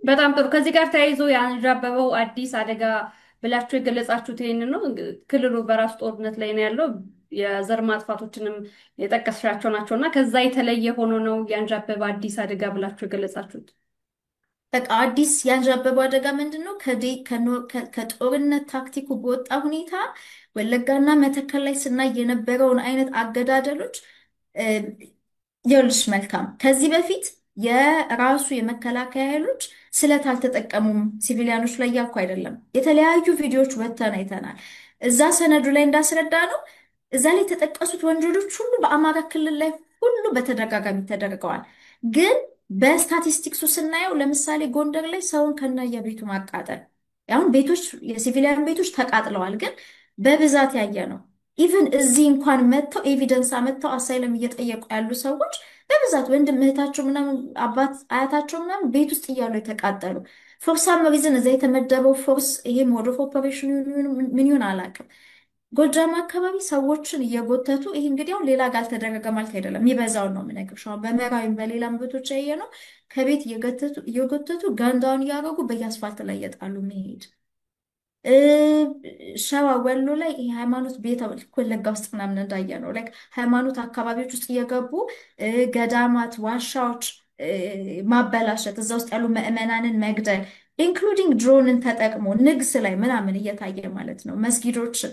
በጣም ጥሩ። ከዚህ ጋር ተያይዞ ያንዣበበው አዲስ አደጋ ብላችሁ የገለጻችሁት ይህንን ነው። ክልሉ በራሱ ጦርነት ላይ ነው ያለው። የዘር ማጥፋቶችንም የጠቀስሻቸው ናቸው እና ከዛ የተለየ ሆኖ ነው ያንዣበበ አዲስ አደጋ ብላችሁ የገለጻችሁት። በቃ አዲስ ያንዣበበው አደጋ ምንድን ነው? ከጦርነት ታክቲኩ በወጣ ሁኔታ ወለጋና መተከል ላይ ስናይ የነበረውን አይነት አገዳደሎች እ፣ ይኸውልሽ መልካም ከዚህ በፊት የራሱ የመከላከያ ኃይሎች ስለት አልተጠቀሙም ሲቪሊያኖች ላይ ያልኩ አይደለም። የተለያዩ ቪዲዮዎች ወጥተን አይተናል። እዛ ሰነዱ ላይ እንዳስረዳ ነው እዛ ላይ የተጠቀሱት ወንጀሎች ሁሉ በአማራ ክልል ላይ ሁሉ በተደጋጋሚ ተደርገዋል። ግን በስታቲስቲክሱ ስናየው ለምሳሌ ጎንደር ላይ ሰውን ከነየቤቱ ማቃጠል፣ አሁን ቤቶች የሲቪሊያን ቤቶች ተቃጥለዋል፣ ግን በብዛት ያየ ነው። ኢቭን እዚህ እንኳን መጥተው ኤቪደንስ አመጥተው አሳይለም እየጠየቁ ያሉ ሰዎች በብዛት ወንድም እህታቸው ምናምን አባት አያታቸው ምናምን ቤት ውስጥ እያሉ የተቃጠሉ ፎር ሳም ሪዝን እዛ የተመደበው ፎርስ ይሄ ሞድ ኦፍ ኦፐሬሽን ምን ይሁን አላውቅም። ጎጃም አካባቢ ሰዎችን እየጎተቱ ይህ እንግዲህ አሁን ሌላ ጋር አልተደረገ ማለት አይደለም፣ የሚበዛውን ነው የምነግርሽ። አሁን በምዕራዊም በሌላም ቦታዎች ያየ ነው። ከቤት እየጎተቱ ጋንዳውን እያደረጉ በየአስፋልት ላይ እየጣሉ መሄድ እ ሸዋ ወሎ ላይ ይሄ ሃይማኖት ቤተ ወለጋ ውስጥ ምናምን እንዳየ ነው። ላይክ ሃይማኖት አካባቢዎች ውስጥ እየገቡ ገዳማት፣ ዋሻዎች ማበላሸት፣ እዛ ውስጥ ያሉ ምዕመናንን መግደል ኢንክሉዲንግ ድሮንን ተጠቅሞ ንግስ ላይ ምናምን እየታየ ማለት ነው መስጊዶችን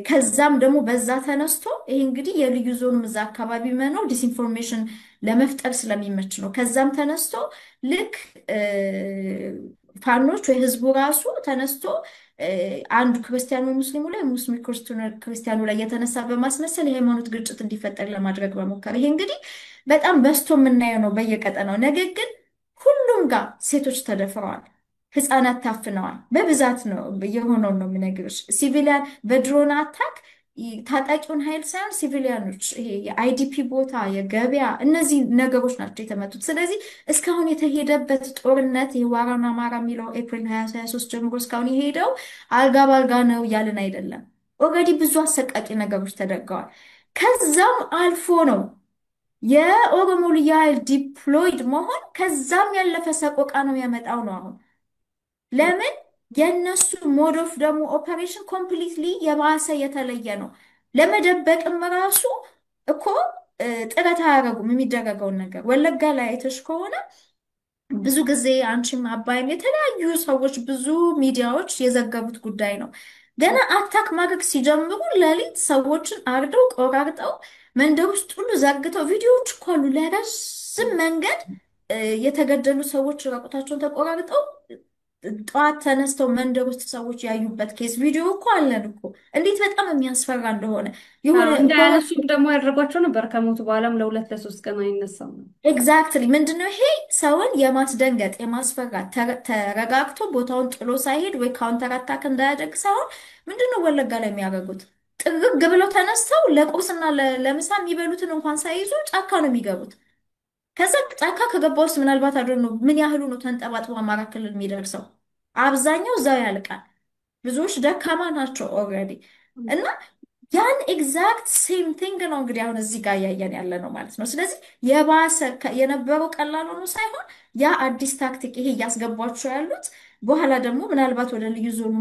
ከዛም ደግሞ በዛ ተነስቶ ይሄ እንግዲህ የልዩ ዞኑም እዛ አካባቢ መኖር ዲስኢንፎርሜሽን ለመፍጠር ስለሚመች ነው። ከዛም ተነስቶ ልክ ፋኖች ወይ ህዝቡ ራሱ ተነስቶ አንዱ ክርስቲያኑ ሙስሊሙ ላይ ሙስሊም ክርስቲያኑ ላይ የተነሳ በማስመሰል የሃይማኖት ግጭት እንዲፈጠር ለማድረግ መሞከር፣ ይሄ እንግዲህ በጣም በዝቶ የምናየው ነው በየቀጠናው። ነገር ግን ሁሉም ጋር ሴቶች ተደፍረዋል፣ ህፃናት ታፍነዋል። በብዛት ነው የሆነውን ነው የምነግርሽ። ሲቪሊያን በድሮን አታክ ታጣቂውን ኃይል ሳይሆን ሲቪሊያኖች ይሄ የአይዲፒ ቦታ የገበያ እነዚህ ነገሮች ናቸው የተመቱት። ስለዚህ እስካሁን የተሄደበት ጦርነት የዋራና አማራ የሚለው ኤፕሪል 2023 ጀምሮ እስካሁን የሄደው አልጋ ባልጋ ነው እያልን አይደለም። ኦልሬዲ ብዙ አሰቃቂ ነገሮች ተደርገዋል። ከዛም አልፎ ነው የኦሮሞ ልዩ ኃይል ዲፕሎይድ መሆን ከዛም ያለፈ ሰቆቃ ነው የሚያመጣው ነው አሁን ለምን የእነሱ ሞድ ኦፍ ደግሞ ኦፐሬሽን ኮምፕሊትሊ የባሰ የተለየ ነው። ለመደበቅም ራሱ እኮ ጥረት አያደርጉም የሚደረገውን ነገር። ወለጋ ላይ አይተሽ ከሆነ ብዙ ጊዜ አንቺም አባይም የተለያዩ ሰዎች ብዙ ሚዲያዎች የዘገቡት ጉዳይ ነው። ገና አታክ ማድረግ ሲጀምሩ ሌሊት ሰዎችን አርደው ቆራርጠው መንደር ውስጥ ሁሉ ዘርግተው ቪዲዮዎች እኮ አሉ። ለረዥም መንገድ የተገደሉ ሰዎች ራቁታቸውን ተቆራርጠው ጠዋት ተነስተው መንደር ውስጥ ሰዎች ያዩበት ኬስ ቪዲዮ እኮ አለን እኮ። እንዴት በጣም የሚያስፈራ እንደሆነ የሆነ እንዳያነሱም ደግሞ ያደርጓቸው ነበር። ከሞቱ በኋላም ለሁለት ለሶስት ቀን አይነሳም ነው። ኤግዛክትሊ ምንድነው ይሄ ሰውን የማስደንገጥ የማስፈራት ተረጋግቶ ቦታውን ጥሎ ሳይሄድ ወይ ካውንተር አታክ እንዳያደርግ ሳይሆን ምንድነው ወለጋ ላይ የሚያደርጉት ጥርግ ብለው ተነስተው ለቁርስና ለምሳ የሚበሉትን እንኳን ሳይይዙ ጫካ ነው የሚገቡት። ከዛ ጫካ ከገባ ውስጥ ምናልባት አዶ ነው ምን ያህሉ ነው ተንጠባጥቦ አማራ ክልል የሚደርሰው? አብዛኛው እዛው ያልቃል። ብዙዎች ደካማ ናቸው ኦልሬዲ እና ያን ኤግዛክት ሴም ቲንግ ነው እንግዲህ አሁን እዚህ ጋር እያየን ያለ ነው ማለት ነው። ስለዚህ የባሰ የነበረው ቀላል ሆኖ ሳይሆን ያ አዲስ ታክቲክ ይሄ እያስገቧቸው ያሉት በኋላ ደግሞ ምናልባት ወደ ልዩ ዞኑ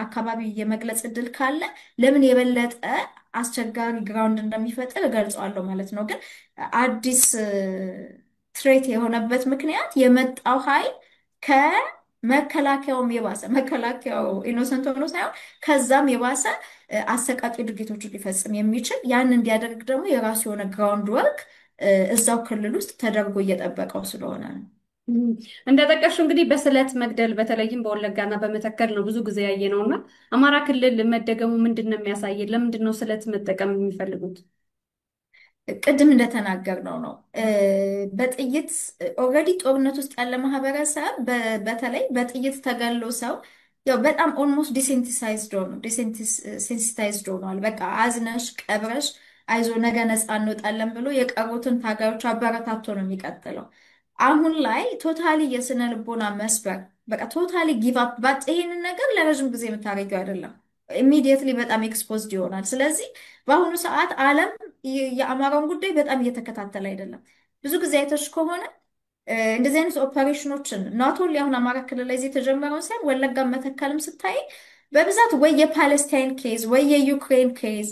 አካባቢ የመግለጽ እድል ካለ ለምን የበለጠ አስቸጋሪ ግራውንድ እንደሚፈጥር እገልጸዋለሁ ማለት ነው። ግን አዲስ ትሬት የሆነበት ምክንያት የመጣው ኃይል ከመከላከያውም የባሰ መከላከያው ኢኖሰንት ሆኖ ሳይሆን ከዛም የባሰ አሰቃቂ ድርጊቶችን ሊፈጽም የሚችል ያን እንዲያደርግ ደግሞ የራሱ የሆነ ግራውንድ ወርክ እዛው ክልል ውስጥ ተደርጎ እየጠበቀው ስለሆነ ነው። እንደጠቀሽው እንግዲህ በስለት መግደል በተለይም በወለጋና በመተከል ነው ብዙ ጊዜ ያየ ነው እና አማራ ክልል መደገሙ ምንድን ነው የሚያሳየን? ለምንድን ነው ስለት መጠቀም የሚፈልጉት? ቅድም እንደተናገርነው ነው። በጥይት ኦልሬዲ ጦርነት ውስጥ ያለ ማህበረሰብ በተለይ በጥይት ተገሎ ሰው ያው በጣም ኦልሞስት ዲሴንሲታይዝድ ሆኖ ዲሴንሲታይዝድ ሆኗል። በቃ አዝነሽ ቀብረሽ አይዞ ነገ ነፃ እንወጣለን ብሎ የቀሩትን ታጋዮች አበረታቶ ነው የሚቀጥለው። አሁን ላይ ቶታሊ የስነ ልቦና መስበር በቃ ቶታሊ ጊቭ አፕ ባት ይሄንን ነገር ለረዥም ጊዜ የምታደርጊው አይደለም። ኢሚዲየትሊ በጣም ኤክስፖዝድ ይሆናል። ስለዚህ በአሁኑ ሰዓት ዓለም የአማራውን ጉዳይ በጣም እየተከታተለ አይደለም። ብዙ ጊዜ አይተሽ ከሆነ እንደዚህ አይነት ኦፐሬሽኖችን ናት ኦንሊ አሁን አማራ ክልል ላይ እዚህ የተጀመረውን ሳይሆን ወለጋ መተከልም ስታይ በብዛት ወይ የፓለስታይን ኬዝ ወይ የዩክሬን ኬዝ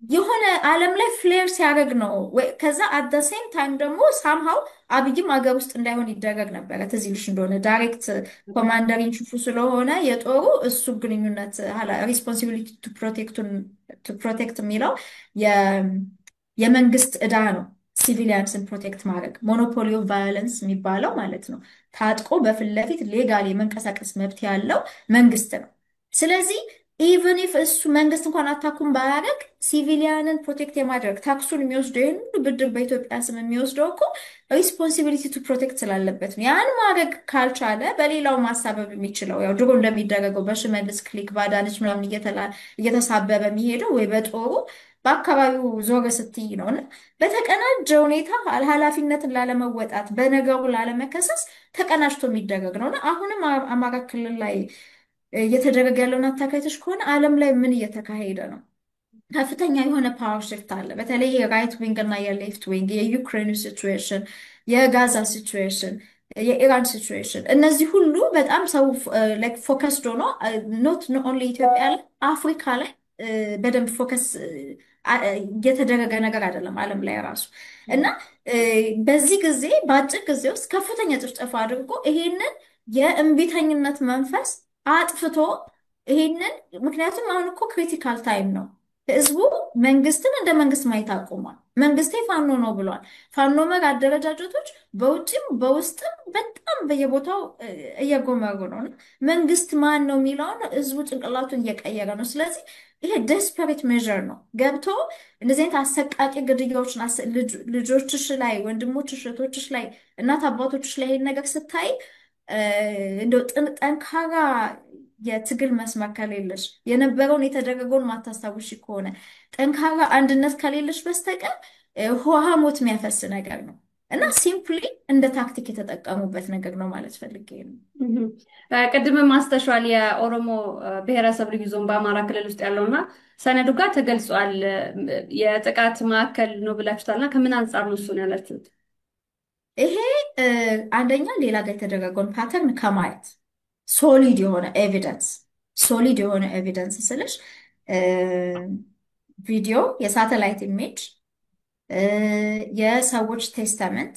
የሆነ ዓለም ላይ ፍሌር ሲያደርግ ነው። ከዛ አት ደ ሴም ታይም ደግሞ ሳምሃው አብይም ሀገር ውስጥ እንዳይሆን ይደረግ ነበረ። ትዝ ይልሽ እንደሆነ ዳይሬክት ኮማንደር ኢን ቺፉ ስለሆነ የጦሩ እሱ ግንኙነት ሪስፖንሲቢሊቲ ቱ ፕሮቴክት የሚለው የ- የመንግስት ዕዳ ነው። ሲቪሊያንስን ፕሮቴክት ማድረግ ሞኖፖሊ ኦፍ ቫዮለንስ የሚባለው ማለት ነው። ታጥቆ በፊት ለፊት ሌጋል የመንቀሳቀስ መብት ያለው መንግስት ነው። ስለዚህ ኢቨን ኢፍ እሱ መንግስት እንኳን አታኩም ባያደርግ ሲቪሊያንን ፕሮቴክት የማድረግ ታክሱን የሚወስደው ይህን ሁሉ ብድር በኢትዮጵያ ስም የሚወስደው እኮ ሪስፖንሲቢሊቲ ቱ ፕሮቴክት ስላለበት ነው። ያን ማድረግ ካልቻለ በሌላው ማሳበብ የሚችለው ያው ድሮ እንደሚደረገው በሽመልስ ክሊክ ባዳነች ምናምን እየተሳበበ የሚሄደው ወይ በጦሩ በአካባቢው ዞር ስትይ ነው። እና በተቀናጀ ሁኔታ ኃላፊነትን ላለመወጣት በነገሩ ላለመከሰስ ተቀናጅቶ የሚደረግ ነው። እና አሁንም አማራ ክልል ላይ እየተደረገ ያለውን አታካይቶች ከሆነ ዓለም ላይ ምን እየተካሄደ ነው? ከፍተኛ የሆነ ፓወር ሽፍት አለ። በተለይ የራይት ዊንግ እና የሌፍት ዊንግ፣ የዩክሬን ሲቹዌሽን፣ የጋዛ ሲቹዌሽን፣ የኢራን ሲቹዌሽን፣ እነዚህ ሁሉ በጣም ሰው ፎከስድ ሆኖ ኖት ኦንሊ ኢትዮጵያ ላይ አፍሪካ ላይ በደንብ ፎከስ እየተደረገ ነገር አይደለም ዓለም ላይ ራሱ እና በዚህ ጊዜ በአጭር ጊዜ ውስጥ ከፍተኛ ጭፍጨፋ አድርጎ ይሄንን የእምቢተኝነት መንፈስ አጥፍቶ ይሄንን ምክንያቱም አሁን እኮ ክሪቲካል ታይም ነው። ህዝቡ መንግስትን እንደ መንግስት ማየት አቁሟል። መንግስቴ ፋኖ ነው ብሏል። ፋኖ መር አደረጃጀቶች በውጭም በውስጥም በጣም በየቦታው እየጎመሩ ነው። እና መንግስት ማን ነው የሚለውን ህዝቡ ጭንቅላቱን እየቀየረ ነው። ስለዚህ ይሄ ዴስፐሬት ሜዥር ነው። ገብቶ እንደዚህ አይነት አሰቃቂ ግድያዎችን ልጆችሽ ላይ፣ ወንድሞችሽ፣ እህቶችሽ ላይ፣ እናት አባቶችሽ ላይ ይሄን ነገር ስታይ እንደው ጠንካራ የትግል መስመር ከሌለሽ የነበረውን የተደረገውን ማታስታውሽ ከሆነ ጠንካራ አንድነት ከሌለሽ በስተቀር ውሃ ሞት የሚያፈስ ነገር ነው እና ሲምፕሊ እንደ ታክቲክ የተጠቀሙበት ነገር ነው ማለት ፈልጌ ነው። ቅድምም ማስተሻል የኦሮሞ ብሔረሰብ ልዩ ዞን በአማራ ክልል ውስጥ ያለውና ሰነዱ ጋር ተገልጿል። የጥቃት ማዕከል ነው ብላችሁታልና ከምን አንጻር ነው እሱን ያላችሁት? ይሄ አንደኛ ሌላ ጋር የተደረገውን ፓተርን ከማየት ሶሊድ የሆነ ኤቪደንስ ስልሽ ቪዲዮ፣ የሳተላይት ኢሜጅ፣ የሰዎች ቴስተመንት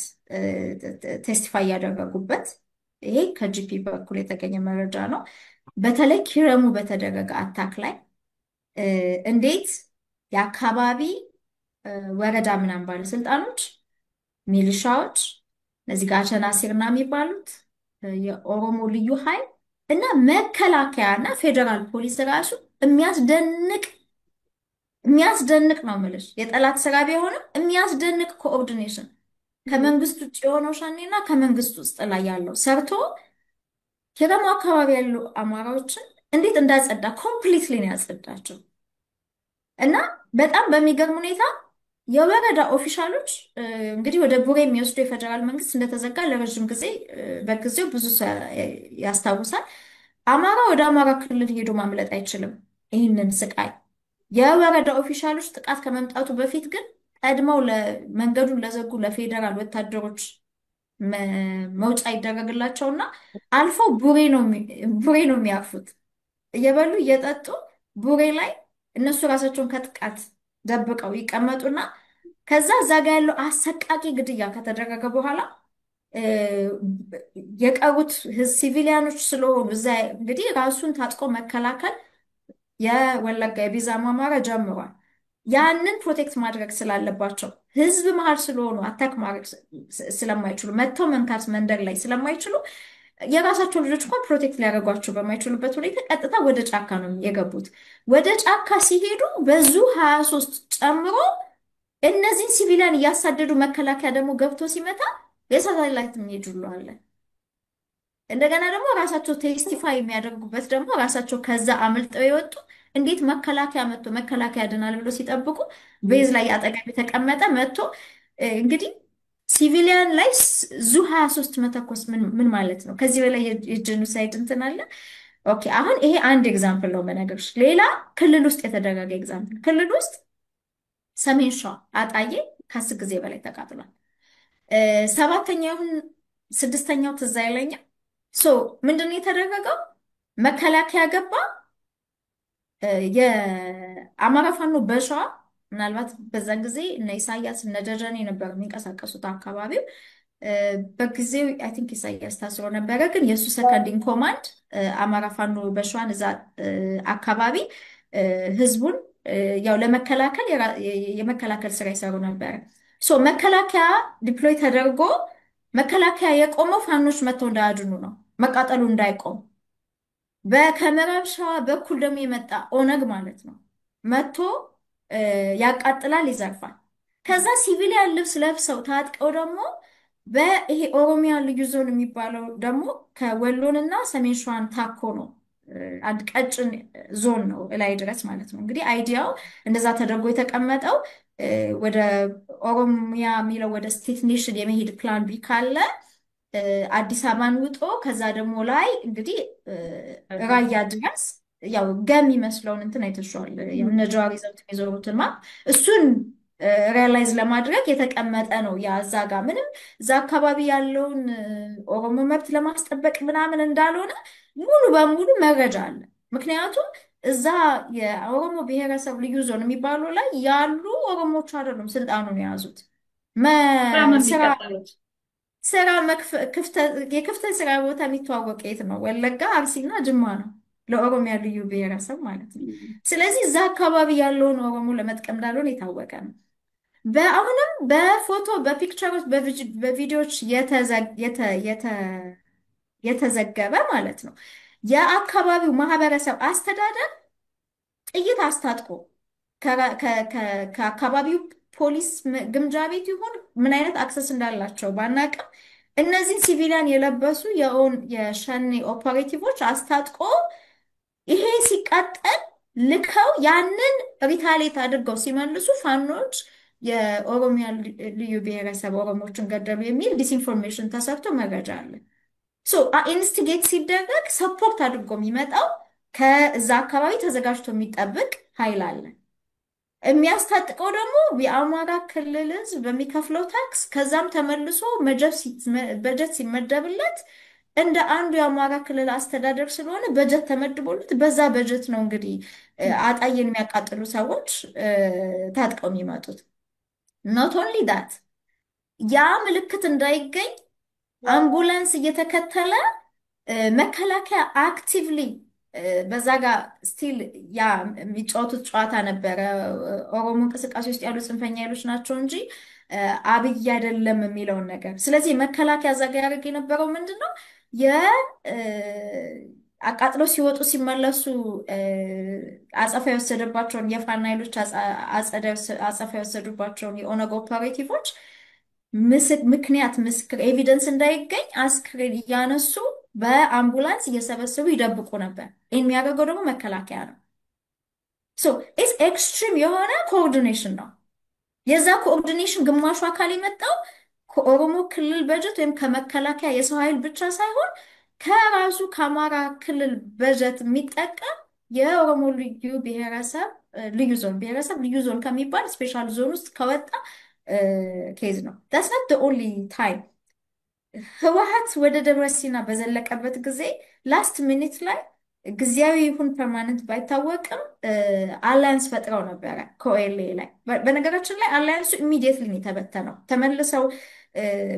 ቴስቲፋይ ያደረጉበት ይሄ ከጂፒ በኩል የተገኘ መረጃ ነው። በተለይ ኪረሙ በተደረገ አታክ ላይ እንዴት የአካባቢ ወረዳ ምናምን ባለስልጣኖች፣ ሚሊሻዎች፣ እነዚህ ጋቸና ሲርና የሚባሉት የኦሮሞ ልዩ ኃይል እና መከላከያ እና ፌዴራል ፖሊስ ራሱ የሚያስደንቅ ነው የምልሽ። የጠላት ስራ ቢሆንም የሚያስደንቅ ኮኦርዲኔሽን ከመንግስት ውጭ የሆነው ሸኔ እና ከመንግስት ውስጥ ላይ ያለው ሰርቶ ኪረሙ አካባቢ ያሉ አማራዎችን እንዴት እንዳጸዳ ኮምፕሊትሊ ነው ያጸዳቸው። እና በጣም በሚገርም ሁኔታ የወረዳ ኦፊሻሎች እንግዲህ ወደ ቡሬ የሚወስዱ የፌዴራል መንግስት እንደተዘጋ ለረዥም ጊዜ በጊዜው ብዙ ሰው ያስታውሳል። አማራ ወደ አማራ ክልል ሄዶ ማምለጥ አይችልም ይህንን ስቃይ። የወረዳ ኦፊሻሎች ጥቃት ከመምጣቱ በፊት ግን ቀድመው መንገዱን ለዘጉ ለፌዴራል ወታደሮች መውጫ ይደረግላቸውና አልፈው ቡሬ ነው የሚያርፉት። እየበሉ እየጠጡ ቡሬ ላይ እነሱ ራሳቸውን ከጥቃት ደብቀው ይቀመጡና ከዛ እዛ ጋ ያለው አሰቃቂ ግድያ ከተደረገ በኋላ የቀሩት ሲቪሊያኖች ስለሆኑ እዛ እንግዲህ ራሱን ታጥቆ መከላከል የወለጋ የቢዛሞ አማራ ጀምሯል። ያንን ፕሮቴክት ማድረግ ስላለባቸው ህዝብ መሀል ስለሆኑ አታክ ማድረግ ስለማይችሉ መጥተው መንካት መንደር ላይ ስለማይችሉ የራሳቸው ልጆች እንኳን ፕሮቴክት ሊያደርጓቸው በማይችሉበት ሁኔታ ቀጥታ ወደ ጫካ ነው የገቡት። ወደ ጫካ ሲሄዱ በዙ 23 ጨምሮ እነዚህን ሲቪሊያን እያሳደዱ መከላከያ ደግሞ ገብቶ ሲመታ የሳተላይት ኢሜጅ ሁሉ አለ። እንደገና ደግሞ ራሳቸው ቴስቲፋይ የሚያደርጉበት ደግሞ ራሳቸው ከዛ አመልጠው የወጡ እንዴት መከላከያ መጥቶ መከላከያ ያድናል ብሎ ሲጠብቁ ቤዝ ላይ አጠገብ የተቀመጠ መጥቶ እንግዲህ ሲቪሊያን ላይ ዙ 23 መተኮስ ምን ማለት ነው? ከዚህ በላይ የጄኖሳይድ እንትን አለ? ኦኬ፣ አሁን ይሄ አንድ ኤግዛምፕል ነው በነገርሽ። ሌላ ክልል ውስጥ የተደረገ ኤግዛምፕል፣ ክልል ውስጥ ሰሜን ሸዋ አጣዬ ከ10 ጊዜ በላይ ተቃጥሏል። 7ኛ ይሁን ስድስተኛው ትዝ አይለኝም። ሶ ምንድን ነው የተደረገው? መከላከያ ገባ። የአማራ ፋኖ በሸዋ ምናልባት በዛን ጊዜ እነ ኢሳያስ እነ ደጀኔ ነበሩ የሚንቀሳቀሱት አካባቢው። በጊዜው አይ ቲንክ ኢሳያስ ታስሮ ነበረ፣ ግን የእሱ ሰከንድ ኢን ኮማንድ አማራ ፋኖ በሸዋን እዛ አካባቢ ህዝቡን ያው ለመከላከል የመከላከል ስራ ይሰሩ ነበረ። ሶ መከላከያ ዲፕሎይ ተደርጎ መከላከያ የቆመው ፋኖች መጥተው እንዳያድኑ ነው፣ መቃጠሉ እንዳይቆም። ከምዕራብ ሸዋ በኩል ደግሞ የመጣ ኦነግ ማለት ነው መጥቶ ያቃጥላል፣ ይዘርፋል። ከዛ ሲቪሊያን ልብስ ለብሰው ታጥቀው ደግሞ በይሄ ኦሮሚያ ልዩ ዞን የሚባለው ደግሞ ከወሎንና ሰሜን ሸዋን ታኮ ነው። አንድ ቀጭን ዞን ነው እላይ ድረስ ማለት ነው። እንግዲህ አይዲያው እንደዛ ተደርጎ የተቀመጠው ወደ ኦሮሚያ የሚለው ወደ ስቴት ኔሽን የመሄድ ፕላን ቢ ካለ አዲስ አበባን ውጦ ከዛ ደግሞ ላይ እንግዲህ ራያ ድረስ ያው ገም የሚመስለውን እንትን አይተሸዋል። ያው እነ ጀዋር ይዘውት የሚዞሩትን እሱን ሪያላይዝ ለማድረግ የተቀመጠ ነው። ያ እዛ ጋር ምንም እዛ አካባቢ ያለውን ኦሮሞ መብት ለማስጠበቅ ምናምን እንዳልሆነ ሙሉ በሙሉ መረጃ አለ። ምክንያቱም እዛ የኦሮሞ ብሔረሰብ ልዩ ዞን የሚባለው ላይ ያሉ ኦሮሞዎች አይደሉም ስልጣኑን የያዙት በጣም ስራ የሚቀጠሉት ስራ የክፍተት ስራ ቦታ የሚተዋወቅ የት ነው? ወለጋ፣ አርሲና ጅማ ነው ለኦሮሚያ ልዩ ብሔረሰብ ማለት ነው። ስለዚህ እዛ አካባቢ ያለውን ኦሮሞ ለመጥቀም እንዳልሆነ የታወቀ ነው። በአሁንም በፎቶ በፒክቸሮች በቪዲዮዎች የተዘገበ ማለት ነው። የአካባቢው ማህበረሰብ አስተዳደር ጥይት አስታጥቆ ከአካባቢው ፖሊስ ግምጃ ቤት ይሁን ምን አይነት አክሰስ እንዳላቸው ባናቅም እነዚህን ሲቪሊያን የለበሱ የሸኔ ኦፐሬቲቮች አስታጥቆ ይሄ ሲቃጠል ልከው ያንን ሪታሌት አድርገው ሲመልሱ ፋኖች የኦሮሚያ ልዩ ብሔረሰብ ኦሮሞችን ገደሉ የሚል ዲስኢንፎርሜሽን ተሰርቶ መረጃ አለ። ሶ ኢንስቲጌት ሲደረግ ሰፖርት አድርጎ የሚመጣው ከዛ አካባቢ ተዘጋጅቶ የሚጠብቅ ኃይል አለ። የሚያስታጥቀው ደግሞ የአማራ ክልል ሕዝብ በሚከፍለው ታክስ ከዛም ተመልሶ በጀት ሲመደብለት እንደ አንዱ የአማራ ክልል አስተዳደር ስለሆነ በጀት ተመድቦለት በዛ በጀት ነው እንግዲህ አጣዬን የሚያቃጥሉ ሰዎች ታጥቀው የሚመጡት። ኖት ኦንሊ ዳት ያ ምልክት እንዳይገኝ አምቡላንስ እየተከተለ መከላከያ አክቲቭሊ በዛ ጋር ስቲል ያ የሚጫወቱት ጨዋታ ነበረ። ኦሮሞ እንቅስቃሴ ውስጥ ያሉ ጽንፈኛ ኃይሎች ናቸው እንጂ አብይ አይደለም የሚለውን ነገር። ስለዚህ መከላከያ እዛ ጋር ያደርግ የነበረው ምንድን ነው? አቃጥለው ሲወጡ ሲመለሱ አጸፋ የወሰደባቸውን የፋና ኃይሎች አጸፋ የወሰዱባቸውን የኦነግ ኦፐሬቲቮች ምክንያት ምስክር ኤቪደንስ እንዳይገኝ አስክሬን እያነሱ በአምቡላንስ እየሰበሰቡ ይደብቁ ነበር። ይህን የሚያደርገው ደግሞ መከላከያ ነው። ሶ ኢትስ ኤክስትሪም የሆነ ኮኦርዲኔሽን ነው። የዛ ኮኦርዲኔሽን ግማሹ አካል የመጣው ከኦሮሞ ክልል በጀት ወይም ከመከላከያ የሰው ኃይል ብቻ ሳይሆን ከራሱ ከአማራ ክልል በጀት የሚጠቀም የኦሮሞ ልዩ ብሔረሰብ ልዩ ዞን ከሚባል ስፔሻል ዞን ውስጥ ከወጣ ኬዝ ነው። ዳትስ ናት ኦንሊ ታይም ህወሓት ወደ ደብረ ሲና በዘለቀበት ጊዜ ላስት ሚኒት ላይ ጊዜያዊ ይሁን ፐርማነንት ባይታወቅም አላያንስ ፈጥረው ነበረ ከኦኤልኤ ላይ። በነገራችን ላይ አላያንሱ ኢሚዲየትሊ ነው የተበተነው። ተመልሰው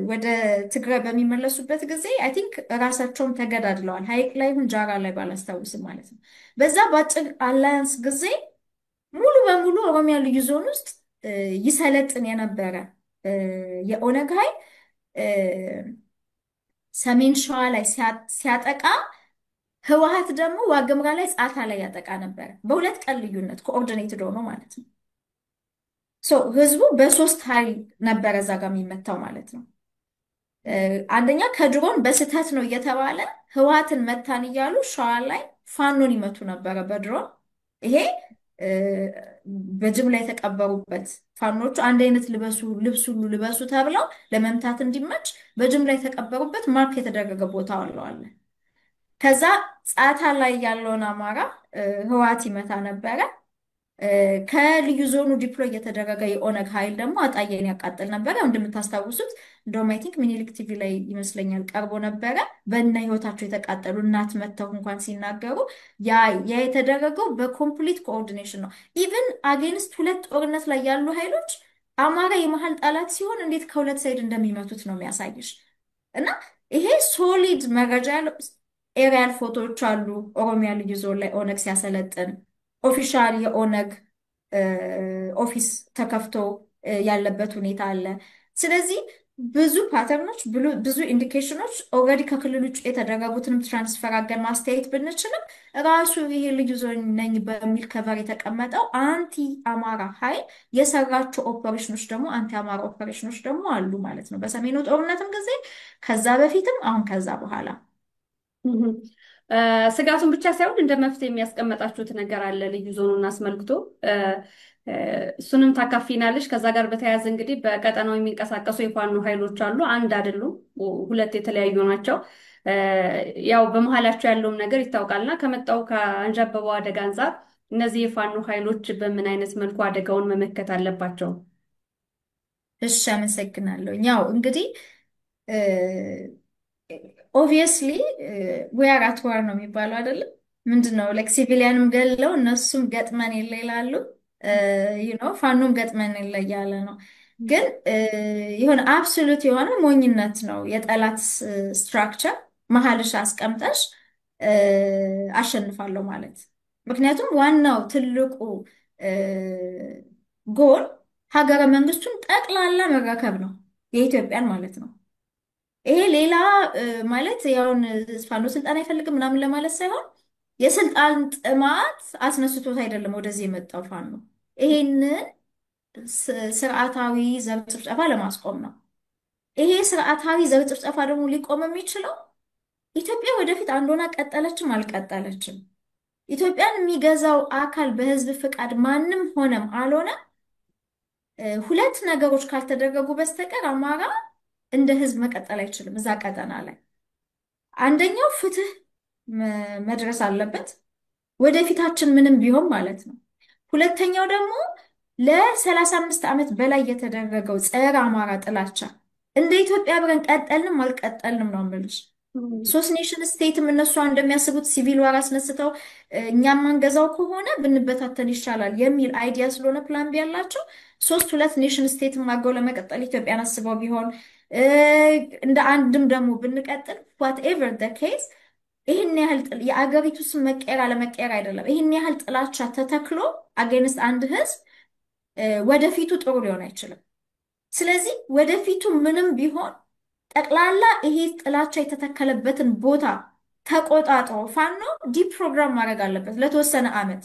ወደ ትግራይ በሚመለሱበት ጊዜ አይ ቲንክ ራሳቸውን ተገዳድለዋል። ሀይቅ ላይ ይሁን ጃራ ላይ ባላስታውስም ማለት ነው። በዛ በአጭር አላያንስ ጊዜ ሙሉ በሙሉ ኦሮሚያ ልዩ ዞን ውስጥ ይሰለጥን የነበረ የኦነግ ኃይል ሰሜን ሸዋ ላይ ሲያጠቃ ህወሓት ደግሞ ዋግምራ ላይ ጻታ ላይ ያጠቃ ነበረ። በሁለት ቀን ልዩነት ኮኦርዲኔትድ ሆኖ ማለት ነው። ህዝቡ በሶስት ኃይል ነበረ እዛ ጋር የሚመታው ማለት ነው። አንደኛ ከድሮን በስህተት ነው እየተባለ ህወሓትን መታን እያሉ ሸዋ ላይ ፋኖን ይመቱ ነበረ በድሮን። ይሄ በጅምላ የተቀበሩበት ፋኖቹ አንድ አይነት ልብስ ሁሉ ልበሱ ተብለው ለመምታት እንዲመች በጅምላ የተቀበሩበት ማርክ የተደረገ ቦታ አለዋለ። ከዛ ጻታ ላይ ያለውን አማራ ህወሓት ይመታ ነበረ። ከልዩ ዞኑ ዲፕሎይ የተደረገ የኦነግ ኃይል ደግሞ አጣዬን ያቃጥል ነበረ። ያው እንደምታስታውሱት እንደውም አይ ቲንክ ሚኒሊክ ቲቪ ላይ ይመስለኛል ቀርቦ ነበረ። በእነ ህይወታቸው የተቃጠሉ እናት መጥተው እንኳን ሲናገሩ ያ የተደረገው በኮምፕሊት ኮኦርዲኔሽን ነው። ኢቭን አጌንስት ሁለት ጦርነት ላይ ያሉ ኃይሎች አማራ የመሀል ጠላት ሲሆን እንዴት ከሁለት ሳይድ እንደሚመቱት ነው የሚያሳይሽ። እና ይሄ ሶሊድ መረጃ ያለው ኤሪያል ፎቶዎች አሉ። ኦሮሚያ ልዩ ዞን ላይ ኦነግ ሲያሰለጥን ኦፊሻል የኦነግ ኦፊስ ተከፍቶ ያለበት ሁኔታ አለ። ስለዚህ ብዙ ፓተርኖች ብዙ ኢንዲኬሽኖች ኦልሬዲ ከክልል ውጭ የተደረጉትንም ትራንስፈር አድርገን ማስተያየት ብንችልም ራሱ ይሄ ልዩ ዞን ነኝ በሚል ከቨር የተቀመጠው አንቲ አማራ ኃይል የሰራቸው ኦፐሬሽኖች ደግሞ አንቲ አማራ ኦፐሬሽኖች ደግሞ አሉ ማለት ነው። በሰሜኑ ጦርነትም ጊዜ ከዛ በፊትም አሁን ከዛ በኋላ እህም። ስጋቱን ብቻ ሳይሆን እንደ መፍትሄ የሚያስቀመጣችሁት ነገር አለ ልዩ ዞኑን አስመልክቶ እ፣ እሱንም ታካፊናለሽ። ከዛ ጋር በተያያዘ እንግዲህ በቀጠናው የሚንቀሳቀሱ የፋኖ ኃይሎች አሉ። አንድ አይደሉም፣ ሁለት የተለያዩ ናቸው። እ፣ ያው በመሀላቸው ያለውም ነገር ይታወቃልና ከመጣው ከአንዣበባው አደጋ አንጻር እነዚህ የፋኖ ኃይሎች በምን አይነት መልኩ አደጋውን መመከት አለባቸው? እሺ፣ አመሰግናለሁ። ያው እንግዲህ ኦብቪየስሊ ዌር አት ዋር ነው የሚባለው አይደለም። ምንድን ነው ላይክ ሲቪሊያንም ገለው እነሱም ገጥመን የለ ይላሉ። ፋኖም ገጥመን የለ እያለ ነው። ግን የሆነ አብሶሉት የሆነ ሞኝነት ነው የጠላት ስትራክቸር መሀልሽ አስቀምጠሽ አሸንፋለሁ ማለት። ምክንያቱም ዋናው ትልቁ ጎል ሀገረ መንግስቱን ጠቅላላ መረከብ ነው፣ የኢትዮጵያን ማለት ነው። ይሄ ሌላ ማለት ያውን ፋኖ ስልጣን አይፈልግም ምናምን ለማለት ሳይሆን የስልጣን ጥማት አስነስቶት አይደለም ወደዚህ የመጣው ፋኖ ይሄንን ስርዓታዊ ዘር ጭፍጨፋ ለማስቆም ነው። ይሄ ስርዓታዊ ዘር ጭፍጨፋ ደግሞ ሊቆም የሚችለው ኢትዮጵያ ወደፊት አንድ ሆና ቀጠለችም አልቀጠለችም ኢትዮጵያን የሚገዛው አካል በህዝብ ፍቃድ ማንም ሆነም አልሆነ ሁለት ነገሮች ካልተደረጉ በስተቀር አማራ እንደ ህዝብ መቀጠል አይችልም እዛ ቀጠና ላይ። አንደኛው ፍትህ መድረስ አለበት ወደፊታችን ምንም ቢሆን ማለት ነው። ሁለተኛው ደግሞ ለ35 ዓመት በላይ የተደረገው ጸረ አማራ ጥላቻ እንደ ኢትዮጵያ አብረን ቀጠልንም አልቀጠልንም ነው የምልሽ። ሶስት ኔሽን ስቴትም እነሱ እንደሚያስቡት ሲቪል ዋር አስነስተው እኛም ማንገዛው ከሆነ ብንበታተን ይሻላል የሚል አይዲያ ስለሆነ ፕላን ቢያላቸው ሁለት ኔሽን ስቴትም አድርገው ለመቀጠል ኢትዮጵያን አስበው ቢሆን እንደ አንድም ደግሞ ብንቀጥል ዋትኤቨር ደ ኬስ ይህን ያህል የአገሪቱ ስም መቀየር አለመቀየር አይደለም። ይህን ያህል ጥላቻ ተተክሎ አጌንስት አንድ ህዝብ ወደፊቱ ጥሩ ሊሆን አይችልም። ስለዚህ ወደፊቱ ምንም ቢሆን ጠቅላላ ይሄ ጥላቻ የተተከለበትን ቦታ ተቆጣጥሮ ፋኖ ዲፕሮግራም ማድረግ አለበት ለተወሰነ ዓመት።